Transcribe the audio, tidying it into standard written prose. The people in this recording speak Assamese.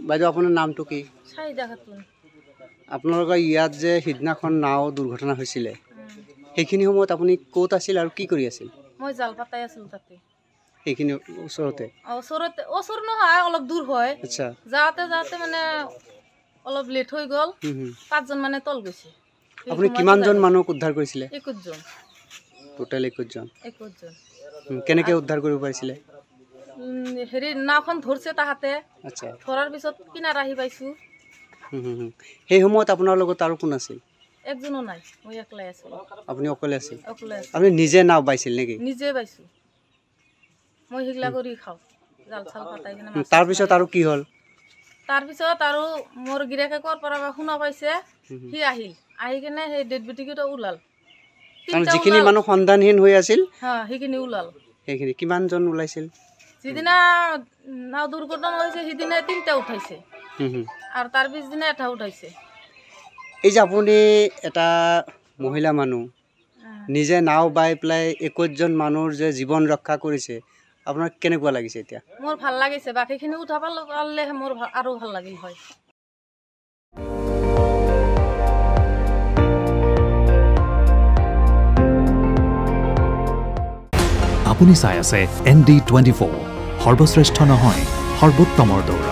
বাইদেউ আপোনাৰ নামটো কি? চাহিদা খাতুন। আপোনালোকৰ ইয়াত যে সিদিনাখন নাও দুৰ্ঘটনা হৈছিলে সেইখিনি সময়ত আপুনি ক'ত আছিল আৰু কি কৰি আছিল? মই জাল পাতাই আছিলোঁ তাতে। সেইখিনি ওচৰতে? ওচৰ নহয়, অলপ দূৰ হয়। আচ্ছা। যাওঁতে মানে অলপ লেট হৈ গ'ল। 5জন মানে তল গৈছে। আপুনি কিমানজন মানুহক উদ্ধাৰ কৰিছিলে? 21 জন। টোটেল 21 জন। 21 জন। কেনেকৈ উদ্ধাৰ কৰিব পাৰিছিলে? হেৰি নাওখন ধৰছে তাহাঁতে। আচ্ছা। ধৰাৰ পিছত কিনাৰ আহি পাইছোঁ। সেই সময়ত আপোনাৰ লগত আৰু কোন আছিল? একজনো নাই, মই একলাই আছিলোঁ। আপুনি অকলে আছিল? অকলে আছিলোঁ। আপুনি নিজে নাও বাইছিল নেকি? নিজে বাইছোঁ। মই সেইগিলা কৰি খাওঁ, জাল চাল পাতাই কিনে। তাৰপিছত আৰু কি হ'ল? তাৰপিছত আৰু মোৰ গিৰিয়েকে ক'ৰ পৰা শুনা পাইছে, সি আহিল। আহি কিনে সেই ডেড বডিকেইটা ওলাল। যিখিনি মানুহ সন্ধানহীন হৈ আছিল সেইখিনি ওলাল। সেইখিনি কিমানজন ওলাইছিল? যিদিনা নাও দুৰ্ঘটনা হৈছে সিদিনা 3টা উঠাইছে আৰু তাৰ পিছদিনা এটা উঠাইছে। এই যে আপুনি এটা মহিলা মানুহ নিজে নাও বাই পেলাই 21জন মানুহৰ যে জীৱন ৰক্ষা কৰিছে, আপোনাৰ কেনেকুৱা লাগিছে এতিয়া? মোৰ ভাল লাগিছে, বাকীখিনি উঠাব পাৰিলে মোৰ আৰু ভাল লাগিল হয়। আপুনি চাই আছে ND24, সৰ্বশ্ৰেষ্ঠ নহয় সৰ্বোত্তমৰ দৌৰ।